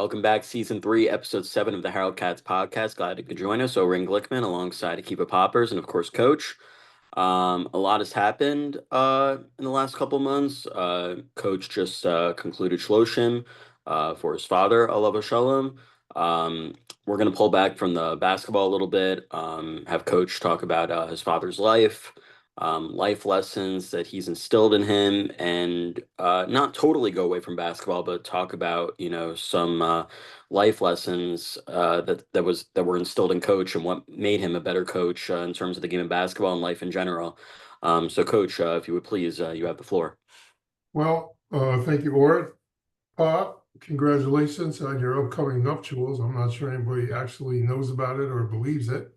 Welcome back, Season 3, Episode 7 of the Harold Katz podcast. Glad you could join us. Ring Glickman alongside Akiva Poppers and, of course, Coach. A lot has happened in the last couple months. Coach just concluded shloshim for his father, Alav Shalom. We're going to pull back from the basketball a little bit, have Coach talk about his father's life, life lessons that he's instilled in him, and not totally go away from basketball, but talk about some life lessons that were instilled in Coach and what made him a better coach in terms of the game of basketball and life in general. So, Coach, if you would please, you have the floor. Well, thank you, Ort. Pop, congratulations on your upcoming nuptials. I'm not sure anybody actually knows about it or believes it,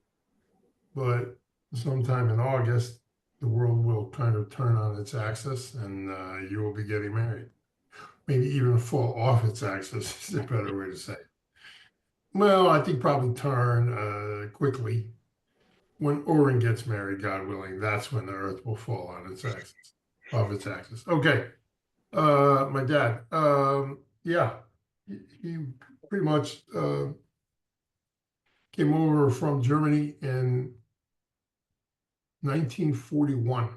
but sometime in August, the world will kind of turn on its axis and you will be getting married. Maybe even fall off its axis is a better way to say it. Well, I think probably turn quickly. When Oren gets married, God willing, that's when the earth will fall on its axis, off its axis. Okay. My dad, yeah, he pretty much came over from Germany in 1941.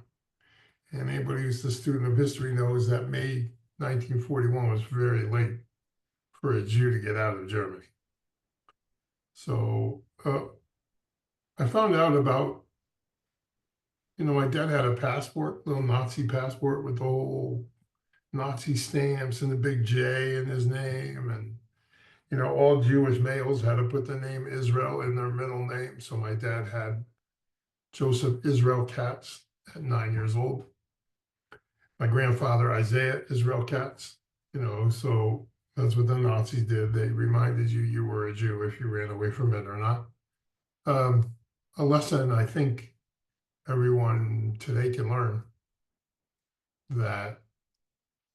And anybody who's a student of history knows that May 1941 was very late for a Jew to get out of Germany. So I found out about, my dad had a passport, little Nazi passport with the whole Nazi stamps and the big J in his name. And, all Jewish males had to put the name Israel in their middle name. So my dad had Joseph Israel Katz at 9 years old. My grandfather, Isaiah Israel Katz, so that's what the Nazis did. They reminded you were a Jew if you ran away from it or not. A lesson I think everyone today can learn that,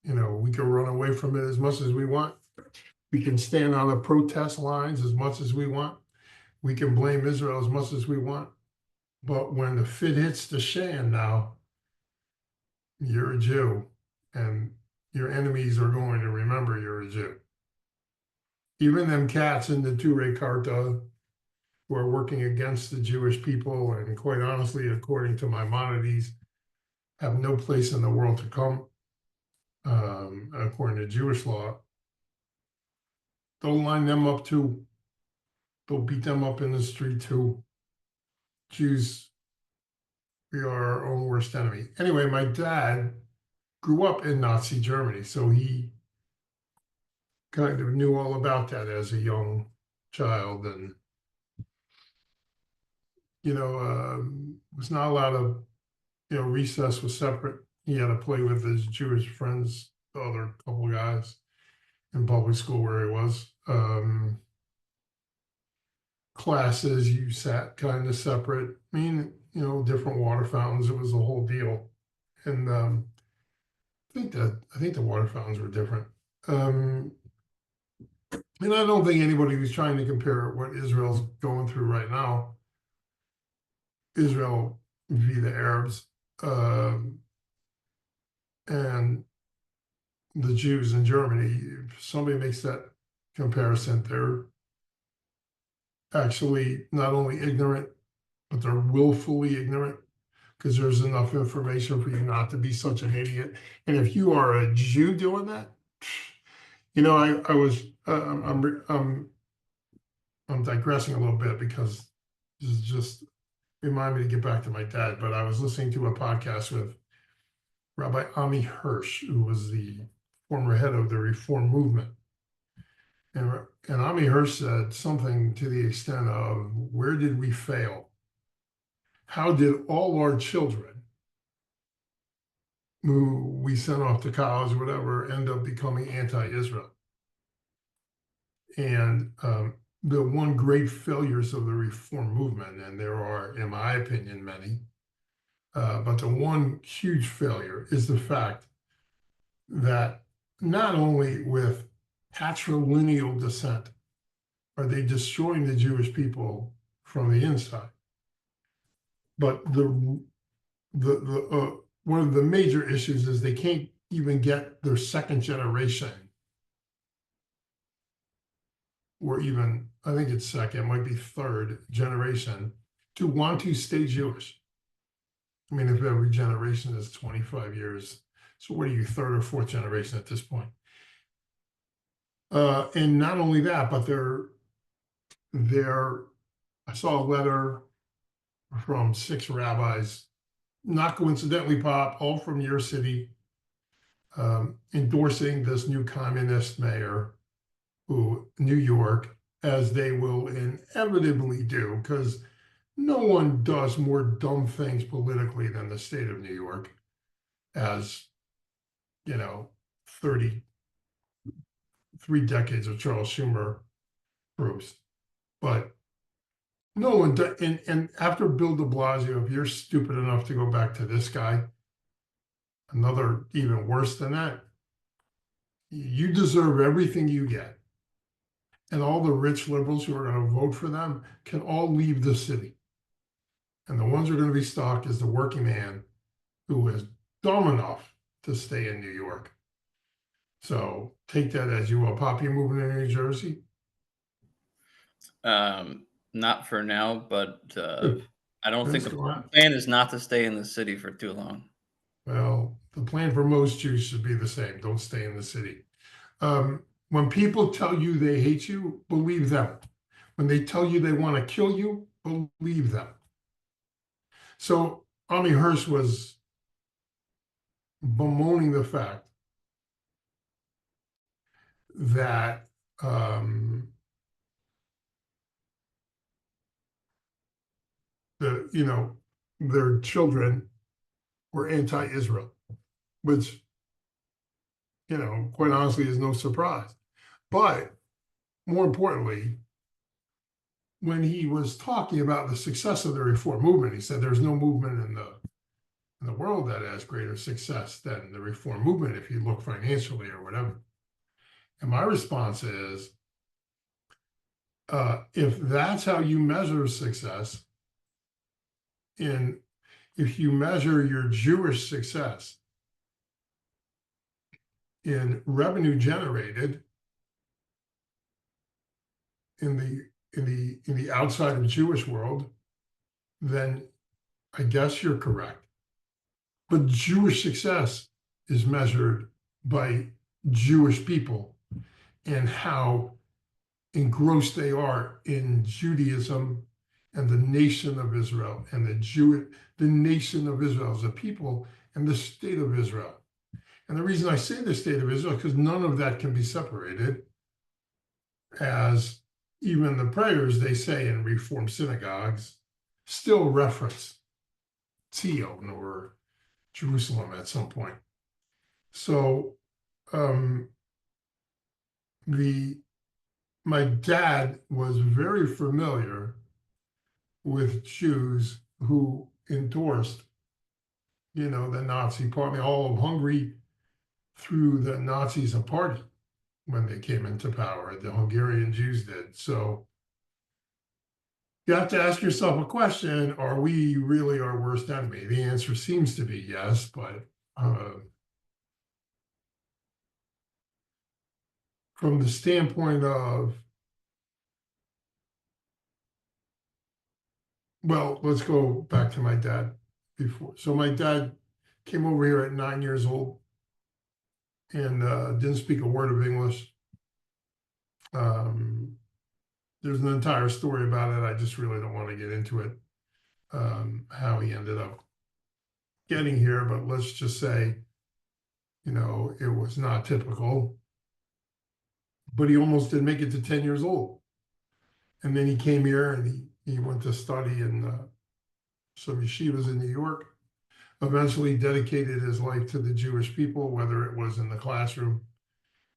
we can run away from it as much as we want. We can stand on the protest lines as much as we want. We can blame Israel as much as we want. But when the fit hits the shan now, you're a Jew, and your enemies are going to remember you're a Jew. Even them cats in the Ture Karta who are working against the Jewish people, and quite honestly, according to Maimonides, have no place in the world to come, according to Jewish law. They'll line them up too. They'll beat them up in the street too. Jews, we are our own worst enemy. Anyway, my dad grew up in Nazi Germany, so he kind of knew all about that as a young child, and was not allowed to, recess was separate. He had to play with his Jewish friends, the other couple of guys in public school where he was. Classes, you sat kind of separate. I mean, different water fountains. It was a whole deal. And I think the water fountains were different. And I don't think anybody was trying to compare what Israel's going through right now, Israel via the Arabs, and the Jews in Germany. If somebody makes that comparison, they're actually not only ignorant, but they're willfully ignorant, because there's enough information for you not to be such an idiot. And if you are a Jew doing that, I was I'm digressing a little bit because this is just remind me to get back to my dad. But I was listening to a podcast with Rabbi Ami Hirsch, who was the former head of the Reform movement. And Ami Hirsch said something to the extent of, where did we fail? How did all our children who we sent off to college or whatever end up becoming anti-Israel? And the one great failures of the Reform movement, and there are, in my opinion, many, but the one huge failure is the fact that not only with patrilineal descent are they destroying the Jewish people from the inside, but the one of the major issues is they can't even get their second generation or even, I think it's second, might be third generation, to want to stay Jewish. I mean, if every generation is 25 years, so what are you, third or fourth generation at this point? And not only that, but they're, I saw a letter from 6 rabbis, not coincidentally, Pop, all from your city, endorsing this new communist mayor, who New York, as they will inevitably do, because no one does more dumb things politically than the state of New York, as 33 decades of Charles Schumer proves. But no one, and after Bill de Blasio, if you're stupid enough to go back to this guy, another even worse than that, you deserve everything you get. And all the rich liberals who are going to vote for them can all leave the city. And the ones who are going to be stuck is the working man who is dumb enough to stay in New York. So take that as you will. Pop, you moving to New Jersey? Not for now, but I don't think Let's the go on. plan is not to stay in the city for too long. Well, the plan for most Jews should be the same. Don't stay in the city. When people tell you they hate you, believe them. When they tell you they want to kill you, believe them. So Ami Hirsch was bemoaning the fact that their children were anti-Israel, which quite honestly is no surprise. But more importantly, when he was talking about the success of the reform movement, he said there's no movement in the world that has greater success than the reform movement if you look financially or whatever. And my response is, if that's how you measure success, and if you measure your Jewish success in revenue generated in the outside of Jewish world, then I guess you're correct. But Jewish success is measured by Jewish people and how engrossed they are in Judaism and the nation of Israel and the nation of Israel as a people and the state of Israel. And the reason I say the state of Israel, because none of that can be separated, as even the prayers they say in Reform synagogues still reference Zion or Jerusalem at some point. So my dad was very familiar with Jews who endorsed, the Nazi party. All of Hungary threw the Nazis a party when they came into power. The Hungarian Jews did. So you have to ask yourself a question: are we really our worst enemy? The answer seems to be yes, but from the standpoint of, well, let's go back to my dad before. So my dad came over here at 9 years old and didn't speak a word of English. There's an entire story about it. I just really don't want to get into it, how he ended up getting here, but let's just say, it was not typical. But he almost didn't make it to 10 years old. And then he came here and he went to study in some yeshivas in New York, eventually dedicated his life to the Jewish people, whether it was in the classroom,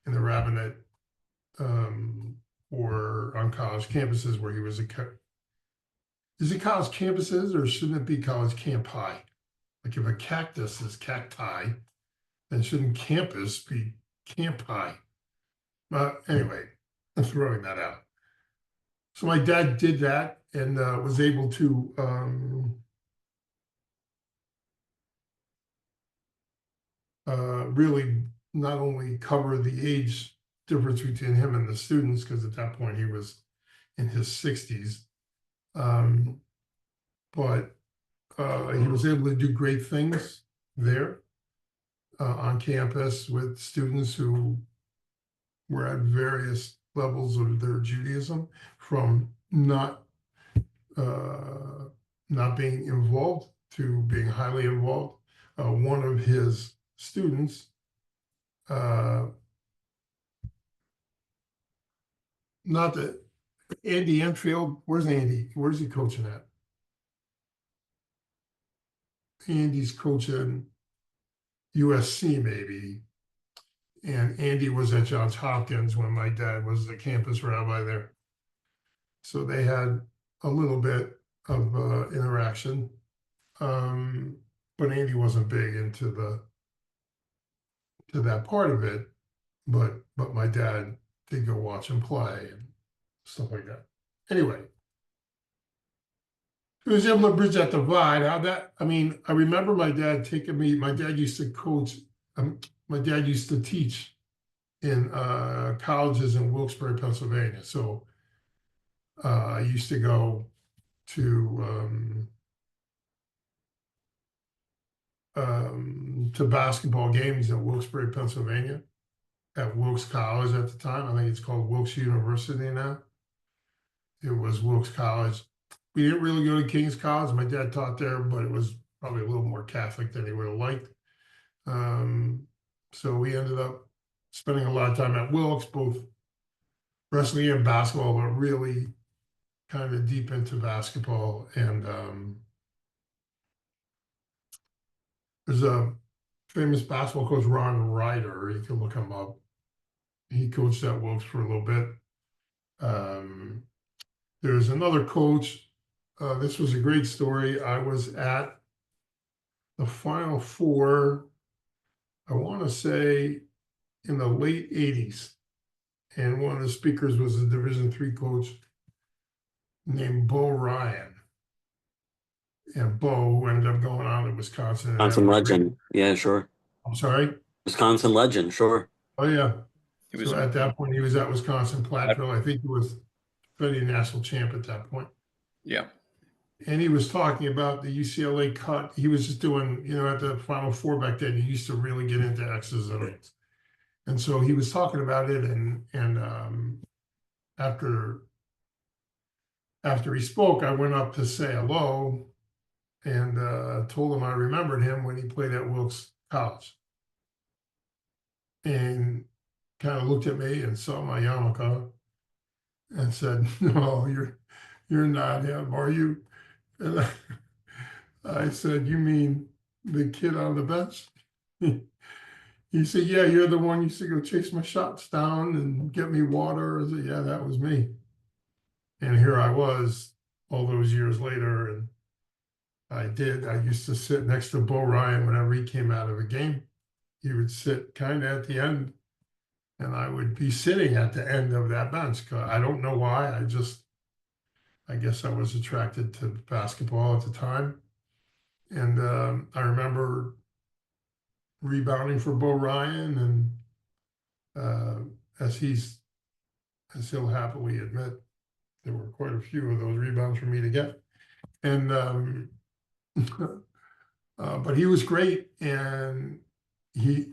in the rabbinate, or on college campuses where he was is it college campuses or shouldn't it be college campi? Like if a cactus is cacti, then shouldn't campus be campi? Anyway, I'm throwing that out. So my dad did that and was able to really not only cover the age difference between him and the students, because at that point he was in his 60s. But he was able to do great things there on campus with students who were at various levels of their Judaism, from not being involved to being highly involved. One of his students, not that Andy Enfield, where's Andy? Where's he coaching at? Andy's coaching USC maybe. And Andy was at Johns Hopkins when my dad was the campus rabbi there. So they had a little bit of interaction. But Andy wasn't big into that part of it. But my dad did go watch him play and stuff like that. Anyway, he was able to bridge that divide. I remember my dad taking me. My dad used to coach. My dad used to teach in colleges in Wilkes-Barre, Pennsylvania. So I used to go to basketball games in Wilkes-Barre, Pennsylvania, at Wilkes College at the time. I think it's called Wilkes University now. It was Wilkes College. We didn't really go to King's College. My dad taught there, but it was probably a little more Catholic than he would have liked. So we ended up spending a lot of time at Wilkes, both wrestling and basketball, but really kind of deep into basketball. And there's a famous basketball coach, Ron Ryder. You can look him up. He coached at Wilkes for a little bit. There's another coach. This was a great story. I was at the Final Four, I want to say in the late 80s. And one of the speakers was a Division III coach named Bo Ryan. And Bo, who ended up going on to Wisconsin. Wisconsin legend. Yeah, sure. I'm sorry? Wisconsin legend, sure. Oh, yeah. He So at that point, he was at Wisconsin Platteville. I think he was defending national champ at that point. Yeah. And he was talking about the UCLA cut. He was just doing, at the Final Four back then, he used to really get into X's and O's. And so he was talking about it, and after he spoke, I went up to say hello and told him I remembered him when he played at Wilkes College. And kind of looked at me and saw my yarmulke and said, "No, you're not him, are you?" And I said, "You mean the kid on the bench?" He said, "Yeah, you're the one who used to go chase my shots down and get me water." I said, "Yeah, that was me." And here I was all those years later, and I used to sit next to Bo Ryan whenever he came out of a game. He would sit kind of at the end, and I would be sitting at the end of that bench. I don't know why. I guess I was attracted to basketball at the time. And I remember rebounding for Bo Ryan, and as he'll happily admit, there were quite a few of those rebounds for me to get. And but he was great, and the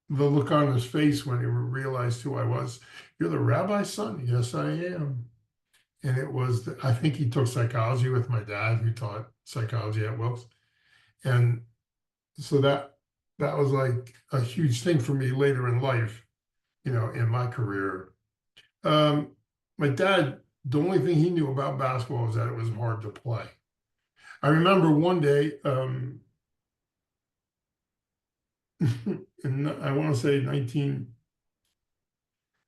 look on his face when he realized who I was. "You're the rabbi's son?" "Yes, I am." And it was, I think he took psychology with my dad, who taught psychology at Wilkes. And so that was like a huge thing for me later in life, in my career. My dad, the only thing he knew about basketball was that it was hard to play. I remember one day, I want to say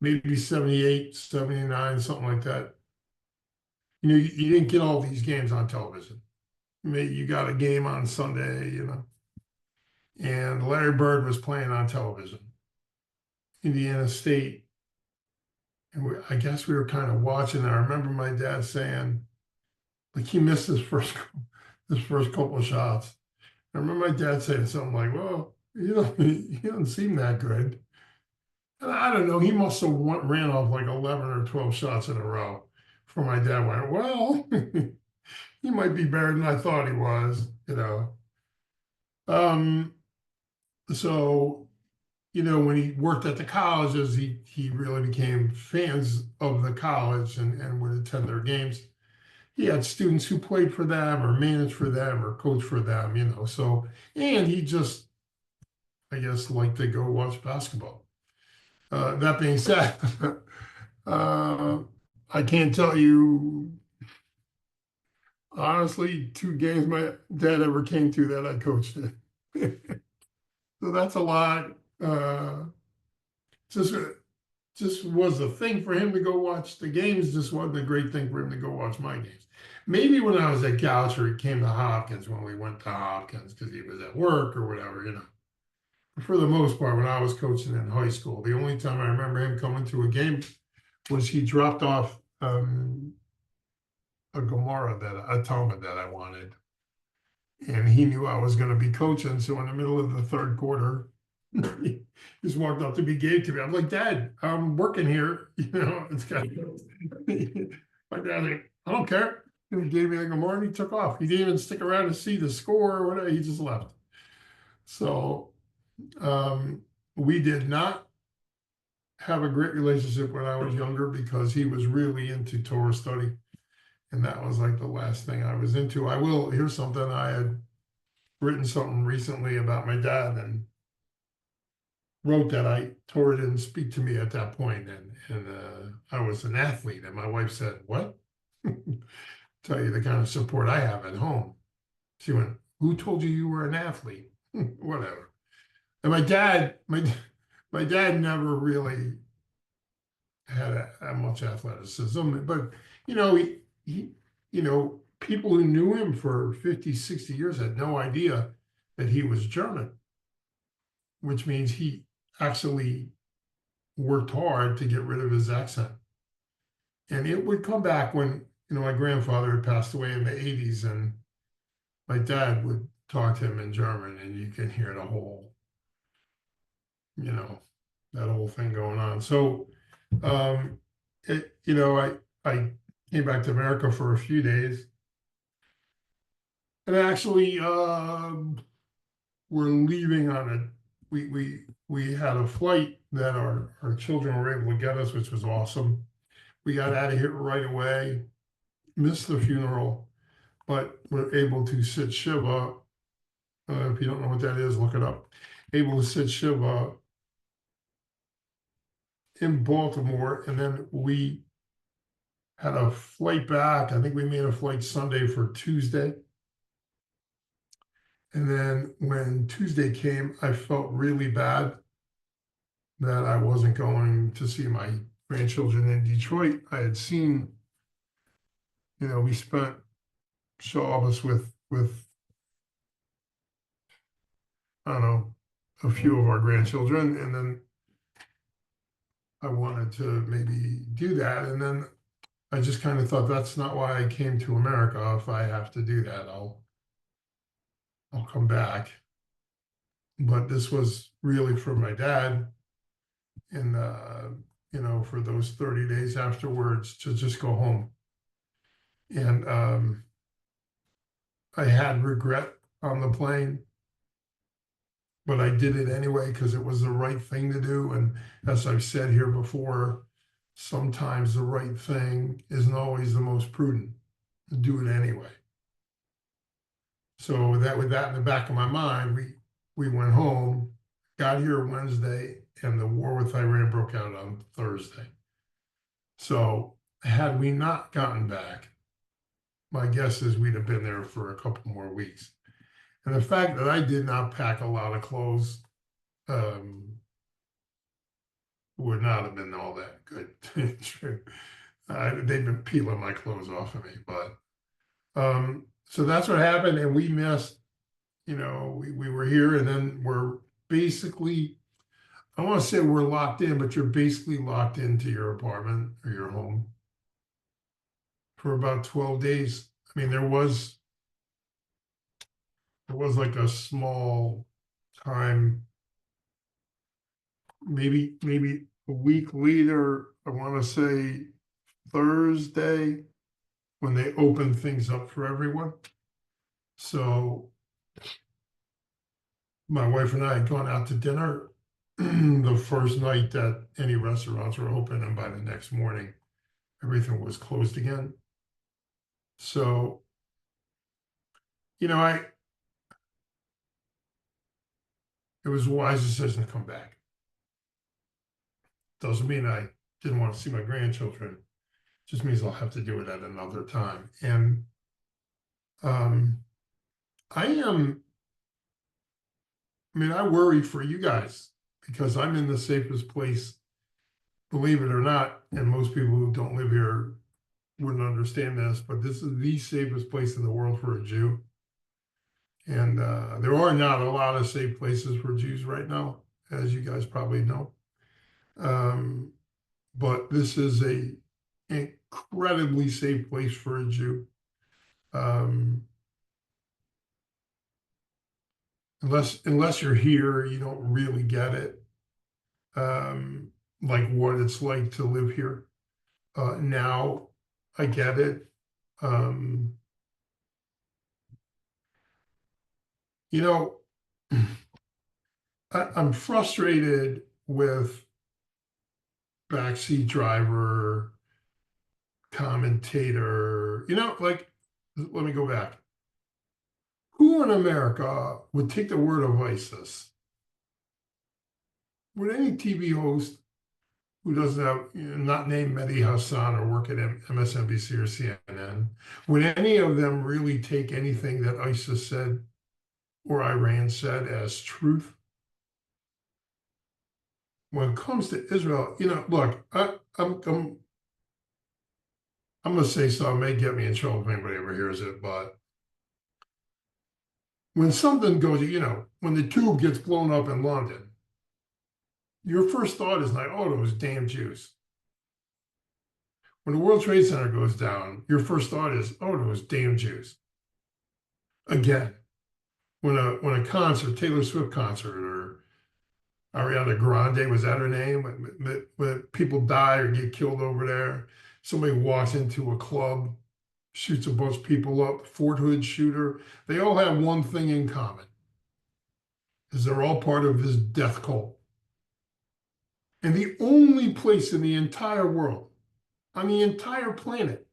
maybe 78, 79, something like that. You didn't get all these games on television. Maybe you got a game on Sunday, and Larry Bird was playing on television. Indiana State. And I guess we were kind of watching. I remember my dad saying, like, he missed his first couple of shots. I remember my dad saying something like, "Well, he doesn't seem that good." And I don't know, he must have ran off like 11 or 12 shots in a row. For my dad went, well, he might be better than I thought he was, you know. Um, so, you know, when he worked at the colleges, he really became fans of the college and would attend their games. He had students who played for them or managed for them or coached for them, you know. So, and he just, I guess, liked to go watch basketball. That being said, uh, I can't tell you honestly 2 games my dad ever came to that I coached in. So that's a lot. Just just was a thing for him to go watch the games. Just wasn't a great thing for him to go watch my games. Maybe when I was at Goucher, he came to Hopkins when we went to Hopkins because he was at work or whatever, you know. But for the most part, when I was coaching in high school, the only time I remember him coming to a game was he dropped off a Gemara a Talmud that I wanted. And he knew I was going to be coaching. So in the middle of the third quarter, he just walked up to me, gave to me. I'm like, Dad, I'm working here. You know, it's kind of, my dad's like, I don't care. And he gave me like a morning, he took off. He didn't even stick around to see the score or whatever. He just left. So um, we did not have a great relationship when I was younger because he was really into Torah study. And that was like the last thing I was into. Here's something I had written something recently about my dad and wrote that Torah didn't speak to me at that point, and I was an athlete, and my wife said, "What?" Tell you the kind of support I have at home. She went, "Who told you you were an athlete?" Whatever. And my dad never really had much athleticism, but you know, he you know, people who knew him for 50, 60 years had no idea that he was German, which means he actually worked hard to get rid of his accent. And it would come back when, you know, my grandfather had passed away in the 80s, and my dad would talk to him in German, and you can hear the whole, you know, that whole thing going on. So, you know, I came back to America for a few days, and actually, we're leaving on we had a flight that our children were able to get us, which was awesome. We got out of here right away, missed the funeral, but we're able to sit Shiva. If you don't know what that is, look it up. Able to sit Shiva in Baltimore, and then we had a flight back. I think we made a flight Sunday for Tuesday. And then when Tuesday came, I felt really bad that I wasn't going to see my grandchildren in Detroit. I had seen, you know, we spent Shabbos with I don't know, a few of our grandchildren, and then I wanted to maybe do that. And then I just kind of thought that's not why I came to America. If I have to do that, I'll come back. But this was really for my dad, and you know, for those 30 days afterwards to just go home. And I had regret on the plane, but I did it anyway because it was the right thing to do. And as I've said here before, sometimes the right thing isn't always the most prudent. Do it anyway. So that with that in the back of my mind, we went home, got here Wednesday, and the war with Iran broke out on Thursday. So had we not gotten back, my guess is we'd have been there for a couple more weeks. And the fact that I did not pack a lot of clothes would not have been all that good. They've been peeling my clothes off of me, but so that's what happened, and we missed. You know, we were here, and then we're basically, I want to say we're locked in, but you're basically locked into your apartment or your home for about 12 days. I mean, there was like a small time maybe a week later, I want to say Thursday, when they open things up for everyone. So my wife and I had gone out to dinner the first night that any restaurants were open, and by the next morning, everything was closed again. So, it was a wise decision to come back. Doesn't mean I didn't want to see my grandchildren. Just means I'll have to do it at another time. And um, I worry for you guys because I'm in the safest place, believe it or not. And most people who don't live here wouldn't understand this, but this is the safest place in the world for a Jew. And there are not a lot of safe places for Jews right now, as you guys probably know. But this is a incredibly safe place for a Jew. Unless you're here, you don't really get it. Like what it's like to live here. Now I get it. I'm frustrated with backseat driver, commentator, like, let me go back. Who in America would take the word of ISIS? Would any TV host who doesn't have, not named Mehdi Hassan or work at MSNBC or CNN, would any of them really take anything that ISIS said or Iran said as truth? When it comes to Israel, look, I'm going to say something, may get me in trouble if anybody ever hears it, but when something goes, when the tube gets blown up in London, your first thought is like, oh, those damn Jews. When the World Trade Center goes down, your first thought is, oh, those damn Jews. Again, when a concert, Taylor Swift concert, or Ariana Grande, was that her name? When people die or get killed over there, somebody walks into a club, shoots a bunch of people up, Fort Hood shooter. They all have one thing in common, is they're all part of this death cult. And the only place in the entire world, on the entire planet,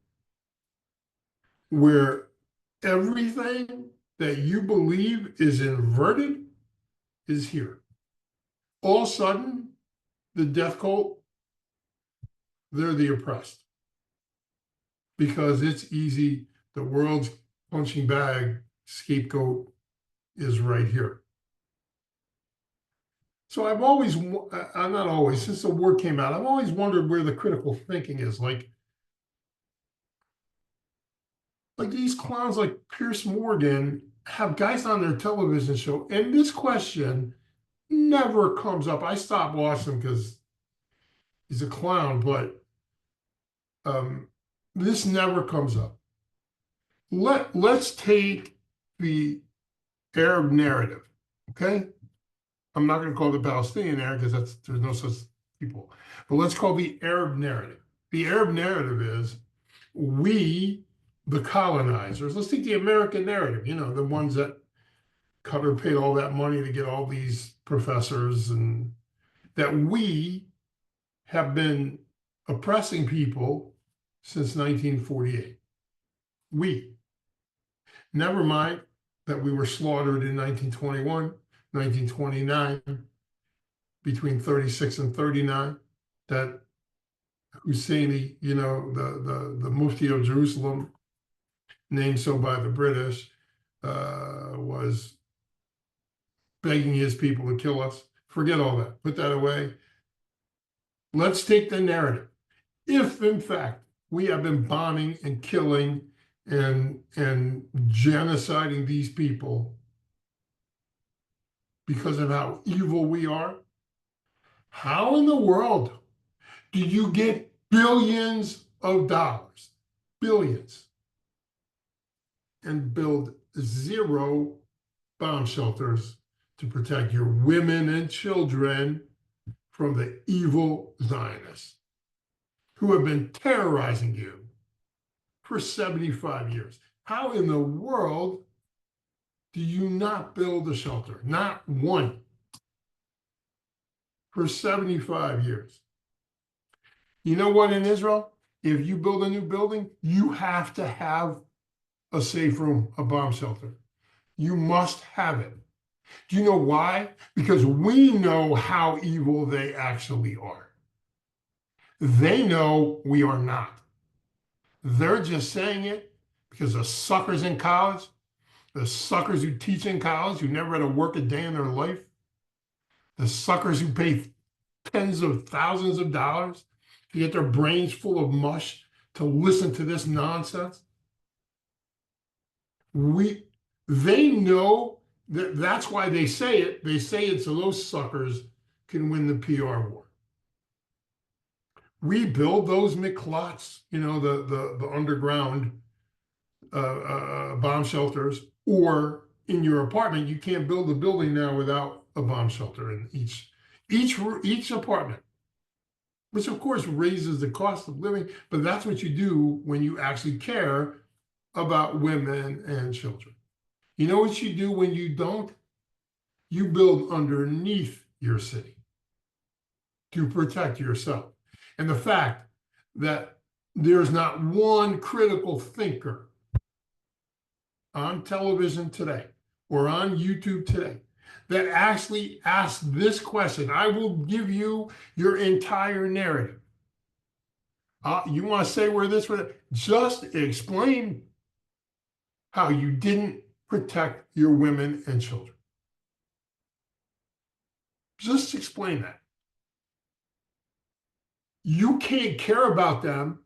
where everything that you believe is inverted is here. All of a sudden, the death cult, they're the oppressed. Because it's easy, the world's punching bag scapegoat is right here. So I'm not always, since the war came out, I've always wondered where the critical thinking is. Like these clowns like Pierce Morgan have guys on their television show, and this question never comes up. I stopped watching him because he's a clown, but this never comes up. Let's take the Arab narrative, okay? I'm not going to call it the Palestinian narrative because there's no such people. But let's call the Arab narrative. The Arab narrative is we, the colonizers, let's take the American narrative, the ones that Qatar paid all that money to get all these professors, and that we have been oppressing people since 1948. We. Never mind that we were slaughtered in 1921, 1929, between 36 and 39, that Husseini, the Mufti of Jerusalem, named so by the British, was begging his people to kill us. Forget all that. Put that away. Let's take the narrative. If, in fact, we have been bombing and killing and genociding these people because of how evil we are, how in the world do you get billions of dollars, billions, and build 0 bomb shelters to protect your women and children from the evil Zionists who have been terrorizing you for 75 years. How in the world do you not build a shelter? Not one. For 75 years. You know what, in Israel, if you build a new building, you have to have a safe room, a bomb shelter. You must have it. Do you know why? Because we know how evil they actually are. They know we are not. They're just saying it because the suckers in college, the suckers who teach in college, who never had to work a day in their life, the suckers who pay tens of thousands of dollars to get their brains full of mush to listen to this nonsense. They know that's why they say it. They say it so those suckers can win the PR war. We build those McClots, the underground bomb shelters, or in your apartment, you can't build a building now without a bomb shelter in each apartment, which of course raises the cost of living, but that's what you do when you actually care about women and children. You know what you do when you don't? You build underneath your city to protect yourself. And the fact that there's not one critical thinker on television today or on YouTube today that actually asks this question. I will give you your entire narrative. You want to say where this was? Just explain how you didn't protect your women and children. Just explain that. You can't care about them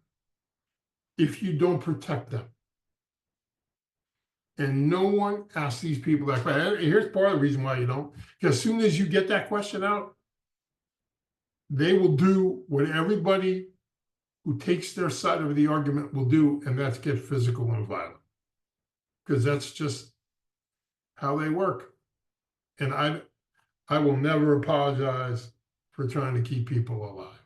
if you don't protect them. And no one asks these people that question. Here's part of the reason why you don't. Because as soon as you get that question out, they will do what everybody who takes their side of the argument will do, and that's get physical and violent. Because that's just how they work. And I will never apologize for trying to keep people alive.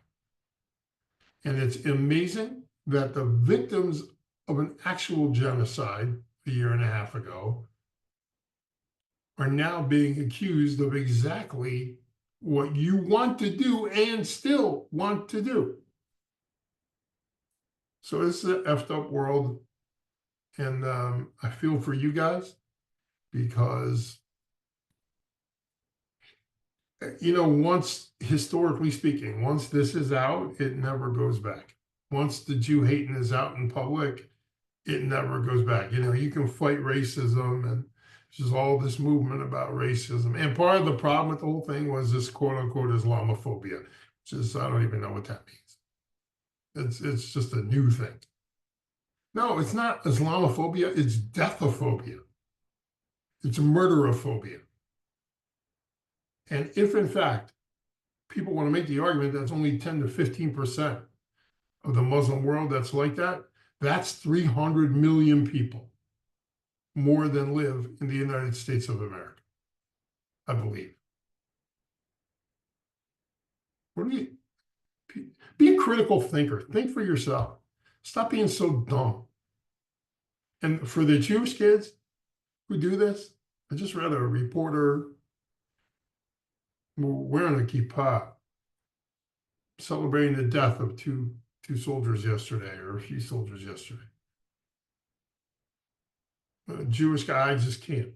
And it's amazing that the victims of an actual genocide a year and a half ago are now being accused of exactly what you want to do and still want to do. So this is an effed up world. And I feel for you guys because, historically speaking, once this is out, it never goes back. Once the Jew hating is out in public, it never goes back. You can fight racism, and there's all this movement about racism. And part of the problem with the whole thing was this quote unquote Islamophobia, which is, I don't even know what that means. It's just a new thing. No, it's not Islamophobia, it's deathophobia. It's murderophobia. And if in fact, people want to make the argument that's only 10 to 15% of the Muslim world that's like that, that's 300 million people more than live in the United States of America, I believe. Be a critical thinker. Think for yourself. Stop being so dumb. And for the Jewish kids who do this, I just read a reporter wearing a kippah celebrating the death of two soldiers yesterday, or a few soldiers yesterday. A Jewish guy, I just can't.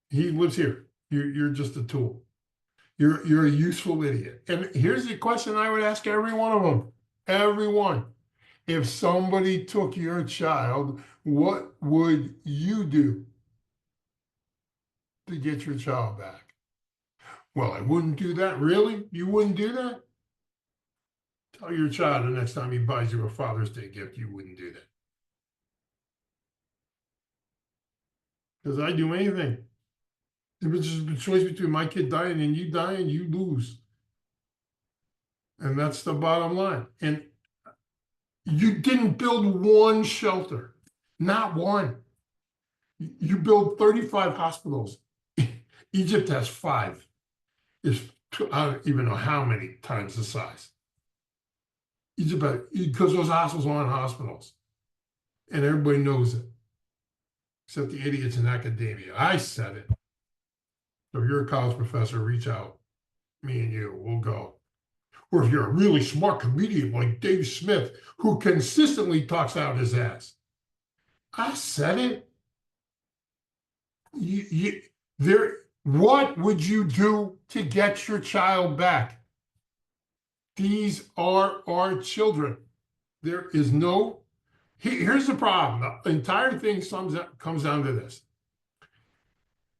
He lives here. You're just a tool. You're a useful idiot. And here's the question I would ask every one of them. Everyone. If somebody took your child, what would you do to get your child back? Well, I wouldn't do that. Really? You wouldn't do that? Tell your child the next time he buys you a Father's Day gift, you wouldn't do that. Because I'd do anything. If it's just a choice between my kid dying and you lose. And that's the bottom line. And you didn't build one shelter, not one. You build 35 hospitals. Egypt has 5. There's I don't even know how many times the size. He's about, because those hospitals aren't hospitals. And everybody knows it, except the idiots in academia. I said it. So if you're a college professor, reach out. Me and you, we'll go. Or if you're a really smart comedian like Dave Smith, who consistently talks out his ass. I said it. What would you do to get your child back? These are our children. There is no, here's the problem. The entire thing comes down to this.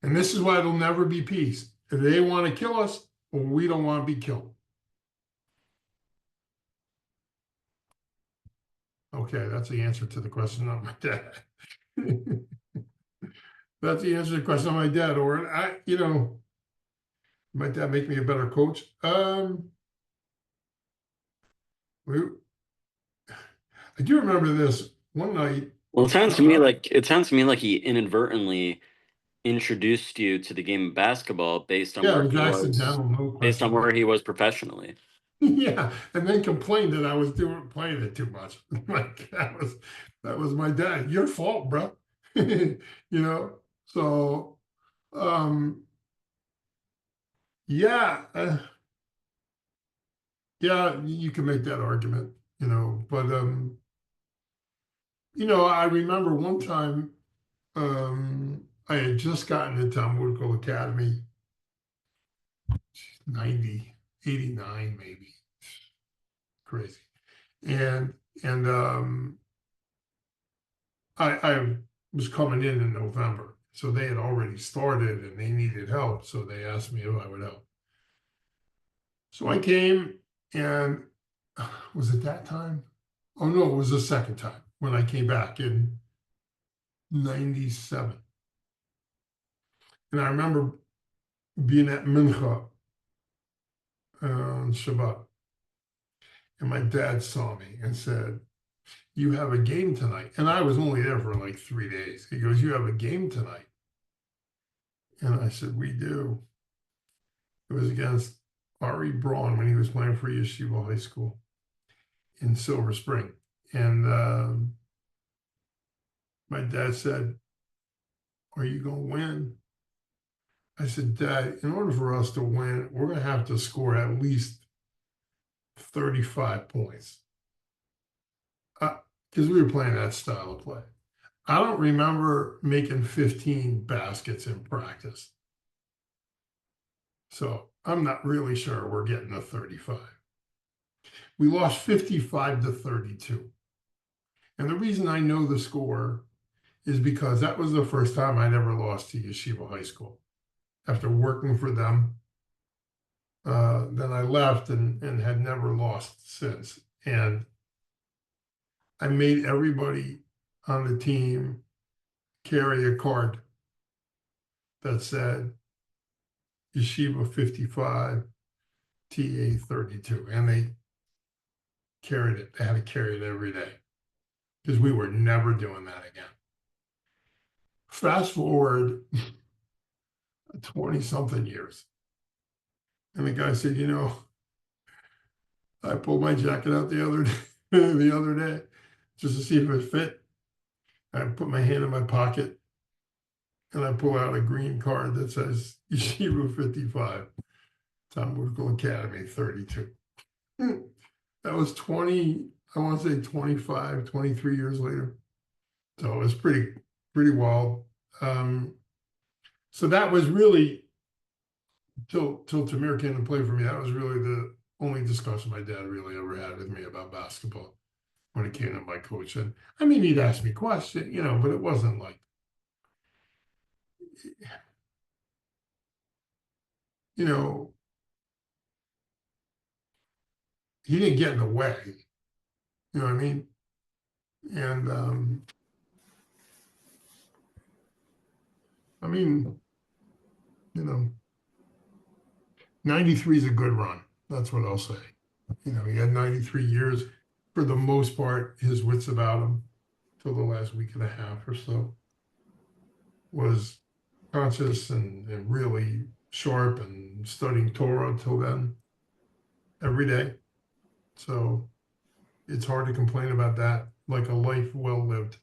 And this is why it'll never be peace. If they want to kill us, well, we don't want to be killed. Okay, that's the answer to the question of my dad. That's the answer to the question of my dad. Or might that make me a better coach? I do remember this one night. Well, it sounds to me like he inadvertently introduced you to the game of basketball based on Yeah, where it was he was, accidental, no based on question. where he was professionally. Yeah, and then complained that I was playing it too much. Like that was my dad. Your fault, bro. So yeah, yeah, you can make that argument, but I remember one time I had just gotten into Political Academy, 90, 89 maybe. Crazy. And I was coming in November, so they had already started and they needed help, so they asked me if I would help. So I came, and was it that time? Oh no, it was the second time when I came back in 97. And I remember being at Mincha on Shabbat, and my dad saw me and said, "You have a game tonight." And I was only there for like 3 days. He goes, "You have a game tonight." And I said, "We do." It was against Ari Braun when he was playing for Yeshiva High School in Silver Spring. And my dad said, "Are you going to win?" I said, "Dad, in order for us to win, we're going to have to score at least 35 points." Because we were playing that style of play. I don't remember making 15 baskets in practice. So I'm not really sure we're getting a 35. We lost 55-32. And the reason I know the score is because that was the first time I'd ever lost to Yeshiva High School. After working for them, then I left and had never lost since. And I made everybody on the team carry a card that said Yeshiva 55, TA 32. And they carried it. They had to carry it every day because we were never doing that again. Fast forward 20 something years. And the guy said, I pulled my jacket out the other day just to see if it fit. I put my hand in my pocket and I pull out a green card that says Yeshiva 55, Talmudical Academy 32. That was 20, I want to say 25, 23 years later. So it was pretty wild. So that was really, till Tamir came to play for me, that was really the only discussion my dad really ever had with me about basketball when it came to my coach. And I mean, he'd ask me questions, but it wasn't like, he didn't get in the way. You know what I mean? And I mean, 93 is a good run. That's what I'll say. He had 93 years. For the most part, his wits about him till the last week and a half or so was conscious and really sharp and studying Torah till then, every day. So it's hard to complain about that, like a life well lived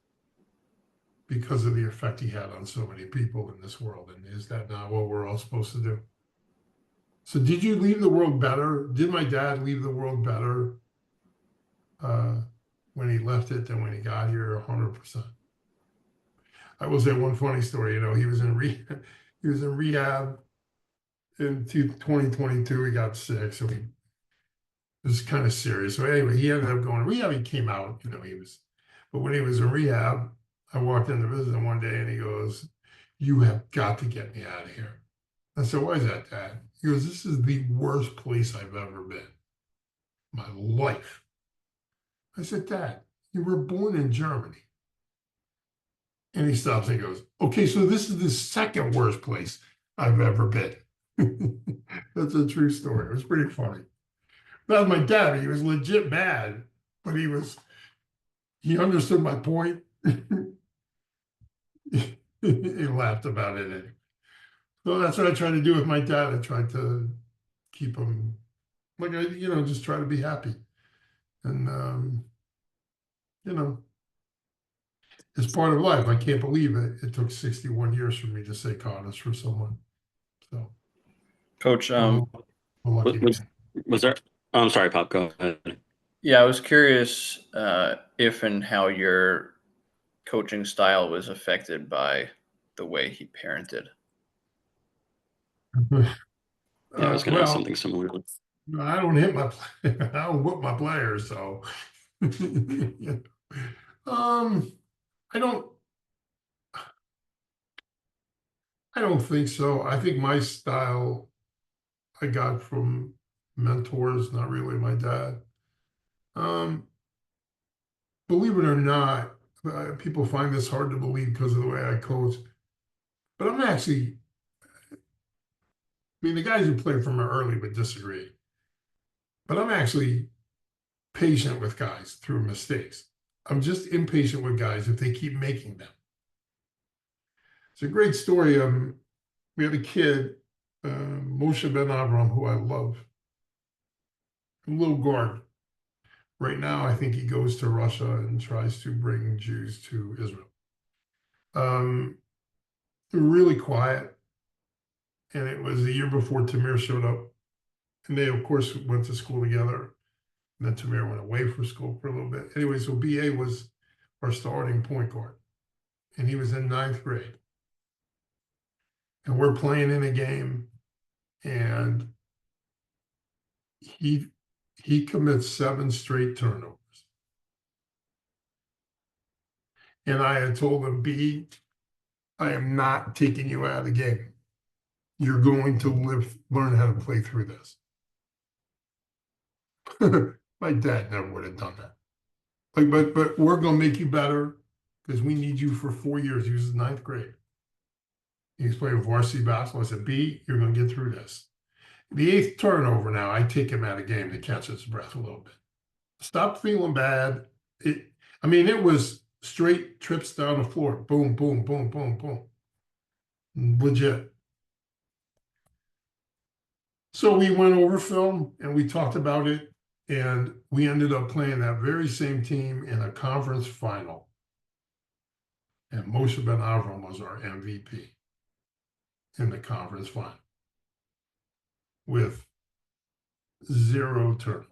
because of the effect he had on so many people in this world. And is that not what we're all supposed to do? So did you leave the world better? Did my dad leave the world better when he left it than when he got here? 100%. I will say one funny story. He was in he was in rehab in 2022. He got sick, so it was kind of serious. So anyway, he ended up going to rehab. He came out. But when he was in rehab, I walked in to visit him one day, and he goes, "You have got to get me out of here." I said, "Why is that, Dad?" He goes, "This is the worst place I've ever been in my life." I said, "Dad, you were born in Germany." And he stops and he goes, "Okay, so this is the second worst place I've ever been." That's a true story. It was pretty funny. That was my dad. He was legit mad, but he understood my point. He laughed about it anyway. So that's what I tried to do with my dad. I tried to keep him, just try to be happy. And, it's part of life. I can't believe it. It took 61 years for me to say Connors for someone. So, Coach, I'm a lucky Was man. was there? Oh, I'm sorry, Pop. Go ahead. yeah, I was curious if and how your coaching style was affected by the way he parented. Yeah, I was going to ask Well, something similar. I don't hit my, I don't whip my players, so. I don't, I don't think so. I think my style I got from mentors, not really my dad. Believe it or not, people find this hard to believe because of the way I coach. But I'm actually, the guys who played for me early would disagree. But I'm actually patient with guys through mistakes. I'm just impatient with guys if they keep making them. It's a great story. We had a kid, Moshe Ben Avram, who I love, a little guard. Right now, I think he goes to Russia and tries to bring Jews to Israel. Really quiet. And it was the year before Tamir showed up. And they, of course, went to school together. And then Tamir went away for school for a little bit. Anyway, so BA was our starting point guard. And he was in 9th grade. And we're playing in a game. And he commits 7 straight turnovers. And I had told him, B, I am not taking you out of the game. You're going to learn how to play through this. My dad never would have done that. But we're going to make you better because we need you for 4 years. He was in 9th grade. He was playing varsity basketball. I said, B, you're going to get through this. The 8th turnover now, I take him out of game to catch his breath a little bit. Stop feeling bad. It was straight trips down the floor. Boom, boom, boom, boom, boom. Legit. So we went over film and we talked about it. And we ended up playing that very same team in a conference final. And Moshe Ben Avram was our MVP in the conference final with 0 turnovers.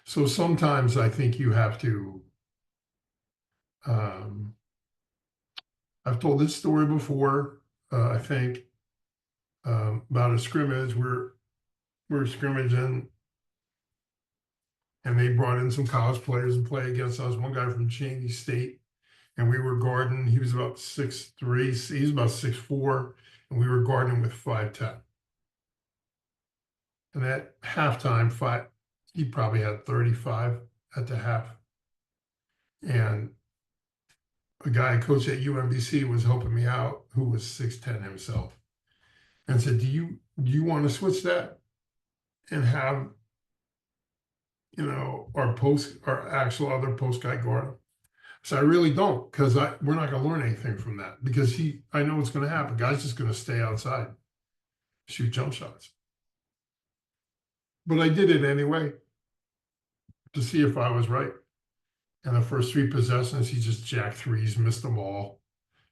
So sometimes I think you have to, I've told this story before, I think, about a scrimmage. We're scrimmaging, and they brought in some college players to play against us. One guy from Cheney State, and we were guarding. He was about 6'3", he's about 6'4", and we were guarding with 5'10". And at halftime, he probably had 35 at the half. And a guy coach at UMBC was helping me out, who was 6'10" himself, and said, do you want to switch that and have, our actual other post guy guard him? So I really don't, because we're not going to learn anything from that, because I know what's going to happen. Guy's just going to stay outside. shoot jump shots. But I did it anyway to see if I was right. And the first 3 possessions, he just jacked threes, missed them all,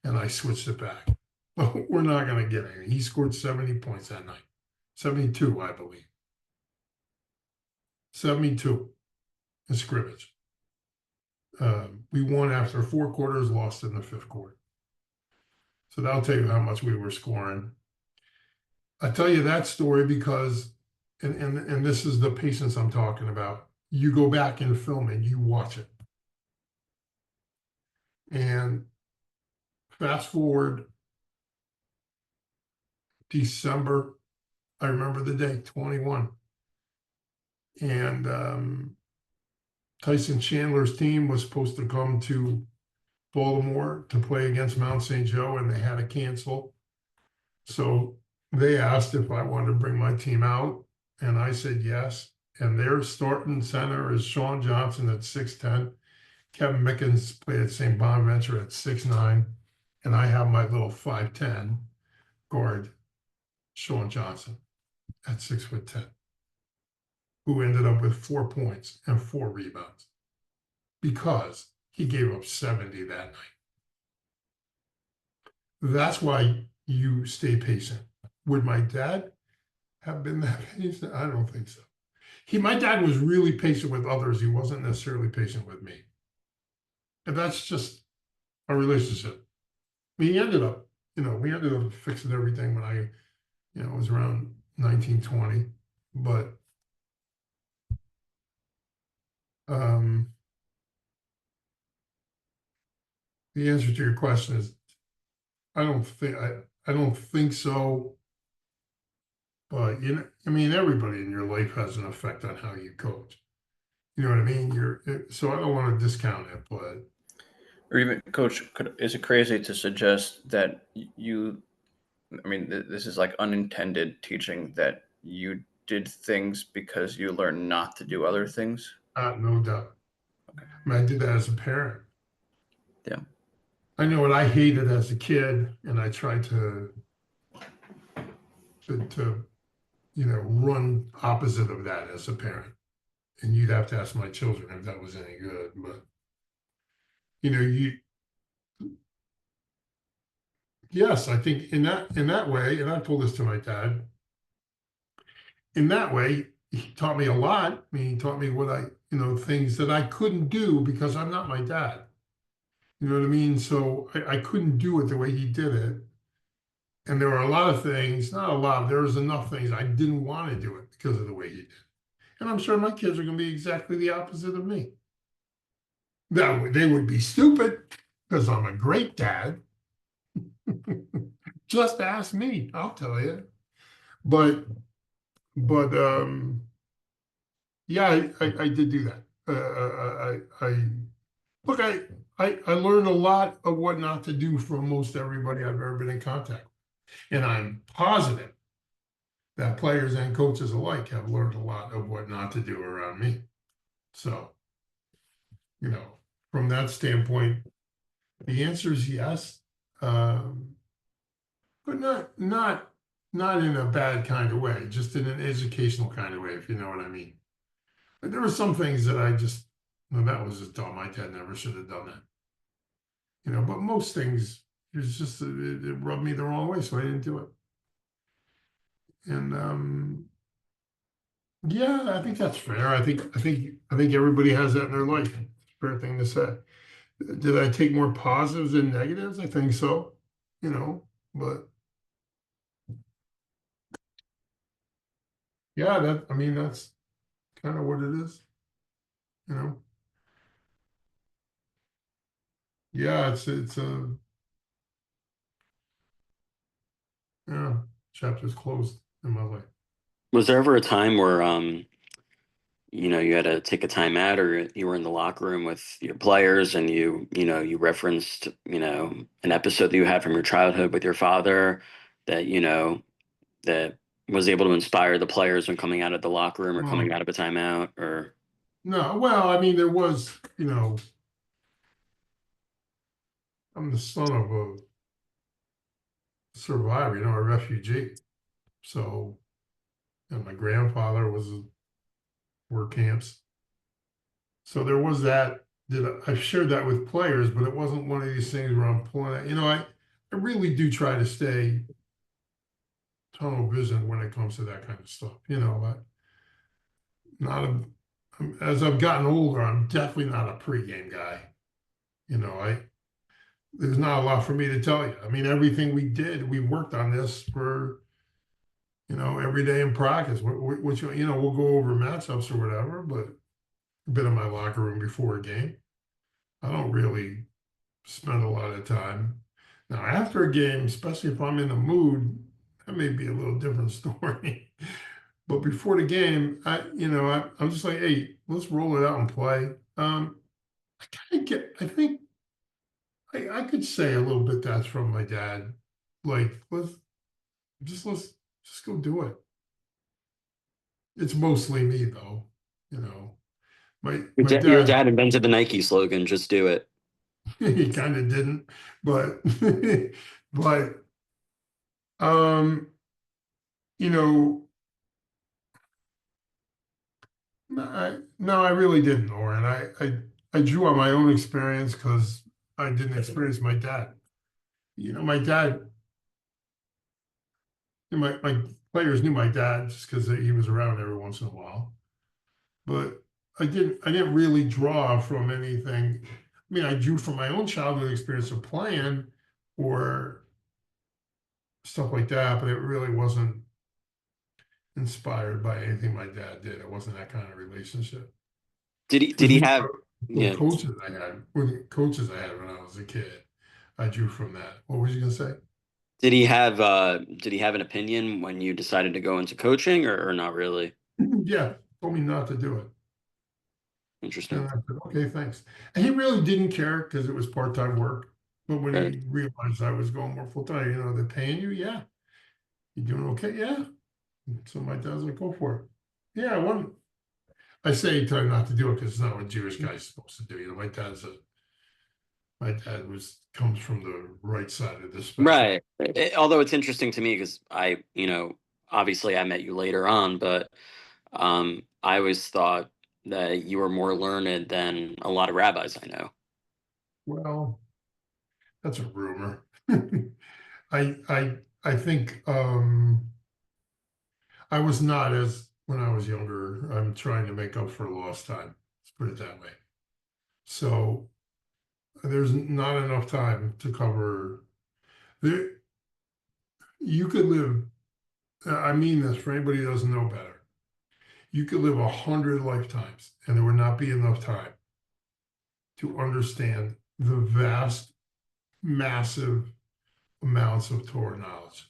and I switched it back. Well, we're not going to get any. He scored 70 points that night, 72, I believe. 72 in scrimmage. We won after 4 quarters, lost in the 5th quarter. So that'll tell you how much we were scoring. I tell you that story because, and this is the patience I'm talking about. You go back in film and you watch it. And fast forward December, I remember the day, 21. And Tyson Chandler's team was supposed to come to Baltimore to play against Mount St. Joe, and they had to cancel. So they asked if I wanted to bring my team out, and I said yes. And their starting center is Sean Johnson at 6'10". Kevin Mickens played at St. Bonaventure at 6'9", and I have my little 5'10" guard, Sean Johnson, at 6'10", who ended up with 4 points and 4 rebounds because he gave up 70 that night. That's why you stay patient. Would my dad have been that patient? I don't think so. My dad was really patient with others. He wasn't necessarily patient with me. And that's just our relationship. We ended up fixing everything when I, was around 19, 20. But the answer to your question is, I don't think so. But everybody in your life has an effect on how you coach. You know what I mean? So I don't want to discount it, but. Or even, Coach, is it crazy to suggest that this is like unintended teaching, that you did things because you learned not to do other things? No doubt. Okay. I did that as a parent. Yeah. I know what I hated as a kid, and I tried to run opposite of that as a parent. And you'd have to ask my children if that was any good. But yes, I think in that way, and I told this to my dad. In that way, he taught me a lot. He taught me what things that I couldn't do because I'm not my dad. You know what I mean? So I couldn't do it the way he did it. And there were a lot of things, not a lot, there was enough things I didn't want to do it because of the way he did. And I'm sure my kids are going to be exactly the opposite of me. They would be stupid because I'm a great dad. Just ask me, I'll tell you. But yeah, I did do that. I learned a lot of what not to do from most everybody I've ever been in contact with. And I'm positive that players and coaches alike have learned a lot of what not to do around me. So, from that standpoint, the answer is yes, but not in a bad kind of way, just in an educational kind of way, if you know what I mean. But there were some things that that was just dumb. My dad never should have done that. But most things, it's just it rubbed me the wrong way, so I didn't do it. And yeah, I think that's fair. I think everybody has that in their life. It's a fair thing to say. Did I take more positives than negatives? I think so. But yeah, that's kind of what it is. Yeah, it's a yeah, chapter's closed in my life. Was there ever a time where you had to take a time out, or you were in the locker room with your players and you referenced, an episode that you had from your childhood with your father that, that was able to inspire the players when coming out of the locker room or coming out of a timeout? Or No, well, there was, I'm the son of a survivor, a refugee. So, and my grandfather was work camps. So there was that. I shared that with players, but it wasn't one of these things where I'm pulling it. I really do try to stay tunnel vision when it comes to that kind of stuff. Not a, as I've gotten older, I'm definitely not a pregame guy. There's not a lot for me to tell you. I mean, everything we worked on this for, every day in practice, which, we'll go over matchups or whatever, but a bit in my locker room before a game. I don't really spend a lot of time. Now, after a game, especially if I'm in the mood, that may be a little different story. But before the game, I'm just like, hey, let's roll it out and play. I think I could say a little bit that's from my dad. Like, let's just go do it. It's mostly me though, you know. My Your dad, dad invented the Nike slogan, just do it. he kind of didn't, but but um, you know, no, I really didn't, Lauren. I drew on my own experience because I didn't experience my dad. My dad, my players knew my dad just because he was around every once in a while. But I didn't really draw from anything. I mean, I drew from my own childhood experience of playing or stuff like that, but it really wasn't inspired by anything my dad did. It wasn't that kind of relationship. Did Because he have what yeah coaches I had when I was a kid, I drew from that. What was you gonna say? did he have an opinion when you decided to go into coaching or not really? Yeah, told me not to do it. And Interesting. I said, okay, thanks. And he really didn't care because it was part-time work. But when Right. he realized I was going more full-time, they're paying you, yeah. You doing okay? Yeah. So my dad's like, go for it. Yeah, I say tell him not to do it because it's not what Jewish guys supposed to do. My dad comes from the right side of the spectrum. Right. Although it's interesting to me because obviously I met you later on, but I always thought that you were more learned than a lot of rabbis I know. Well, that's a rumor. I think I was not as when I was younger. I'm trying to make up for lost time. Let's put it that way. So there's not enough time to cover. There, you could live. I mean this for anybody who doesn't know better. You could live 100 lifetimes, and there would not be enough time to understand the vast, massive amounts of Torah knowledge.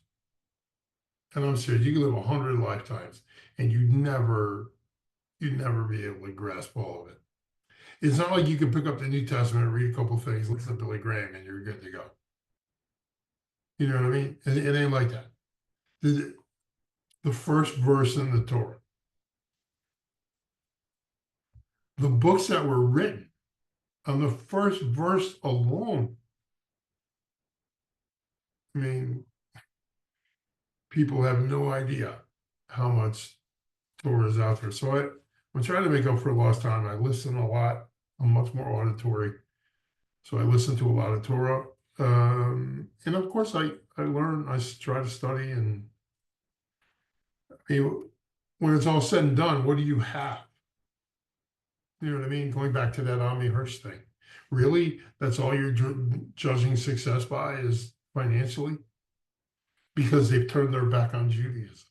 And I'm serious. You could live 100 lifetimes, and you'd never be able to grasp all of it. It's not like you can pick up the New Testament and read a couple things, listen to Billy Graham, and you're good to go. You know what I mean? It ain't like that. The first verse in the Torah, the books that were written on the first verse alone. I mean, people have no idea how much Torah is out there. So I'm trying to make up for lost time. I listen a lot. I'm much more auditory. So I listen to a lot of Torah. And of course, I learn, I try to study. And when it's all said and done, what do you have? You know what I mean? Going back to that Ami Hirsch thing. Really? That's all you're judging success by is financially? Because they've turned their back on Judaism.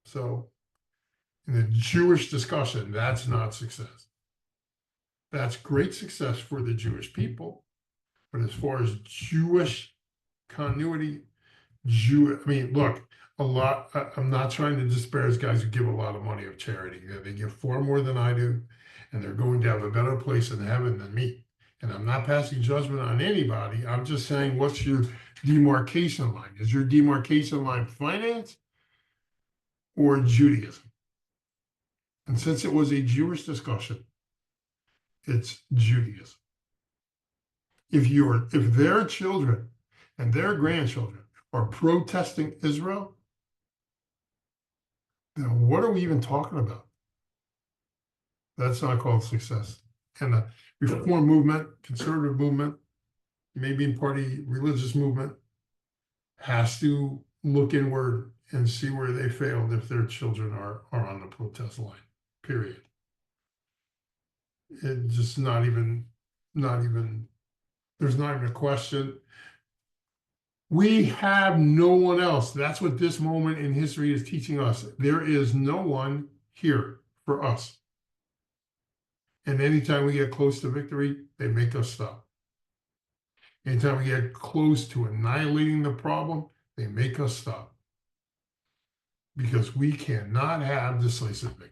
So in the Jewish discussion, that's not success. That's great success for the Jewish people. But as far as Jewish continuity, I mean, look, I'm not trying to disparage guys who give a lot of money of charity. They give far more than I do, and they're going to have a better place in heaven than me. And I'm not passing judgment on anybody. I'm just saying, what's your demarcation line? Is your demarcation line finance or Judaism? And since it was a Jewish discussion, it's Judaism. If their children and their grandchildren are protesting Israel, then what are we even talking about? That's not called success. And the reform movement, conservative movement, maybe party religious movement has to look inward and see where they failed if their children are on the protest line, period. It just not even, there's not even a question. We have no one else. That's what this moment in history is teaching us. There is no one here for us. And anytime we get close to victory, they make us stop. Anytime we get close to annihilating the problem, they make us stop. Because we cannot have decisive victory.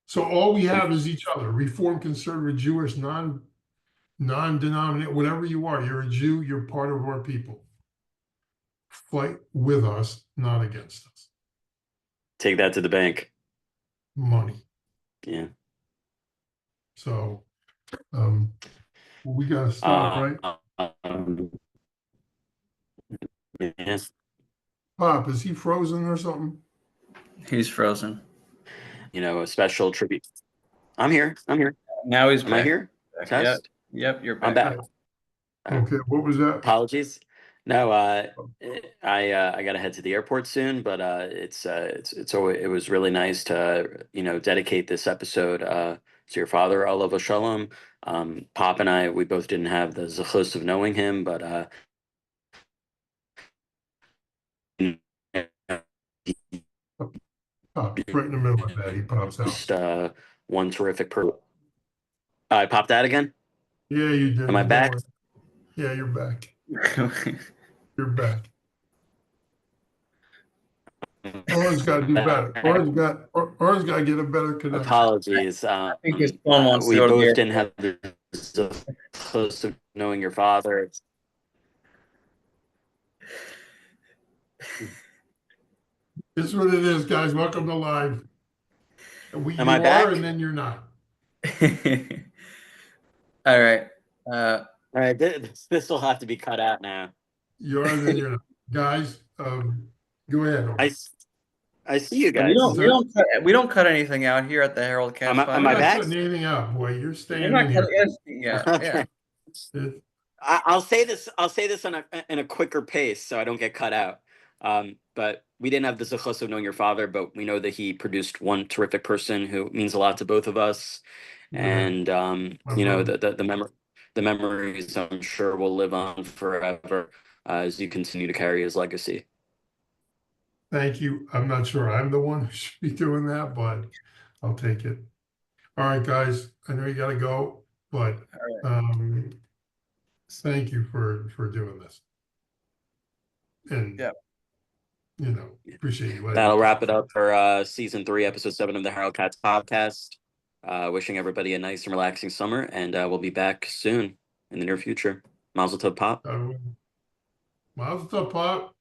So all we have is each other, Reformed, conservative, Jewish, non-denominational, whatever you are, you're a Jew, you're part of our people. Fight with us, not against us. Take that to the bank. Money. Yeah. So we gotta stop, right? Yes. Pop, is he frozen or something? He's frozen. A special tribute. I'm here. Now he's Am I back. here? Yep. Test. Yep. You're back. I'm back. Okay, what was that? Apologies. No, I got to head to the airport soon, but it was really nice to dedicate this episode to your father, Alav Shalom. Pop and I, we both didn't have the zechus of knowing him, but Pop, right in the middle of that, he pops out. just one terrific person. I popped that again. Yeah, you did. Am I Don't back? worry. Yeah, you're back. You're back. Orange got to do better. Orange got to get a better connection. Apologies. I think his phone wants to we go to the both didn't have the zechus of knowing your father. This is what it is, guys. Welcome to live. Am I back? And then you're not. All right. All right, this will have to be cut out now. You are, and then you're not. Guys, go ahead. I see you guys. We don't cut anything out here at the Herald Katz. Am I I'm not back? cutting anything out, boy. You're staying You're not in here. cutting anything out. Okay. Yeah. I'll say this in a quicker pace so I don't get cut out. But we didn't have the zechus of knowing your father, but we know that he produced one terrific person who means a lot to both of us. And the memories I'm sure will live on forever as you continue to carry his legacy. Thank you. I'm not sure I'm the one who should be doing that, but I'll take it. All right, guys. I know you got to go, but thank you for doing this. And appreciate you. That'll wrap it up for season 3, episode 7 of the Harold Katz podcast. Wishing everybody a nice and relaxing summer, and we'll be back soon in the near future. Mazel tov, Pop. Mazel tov, Pop.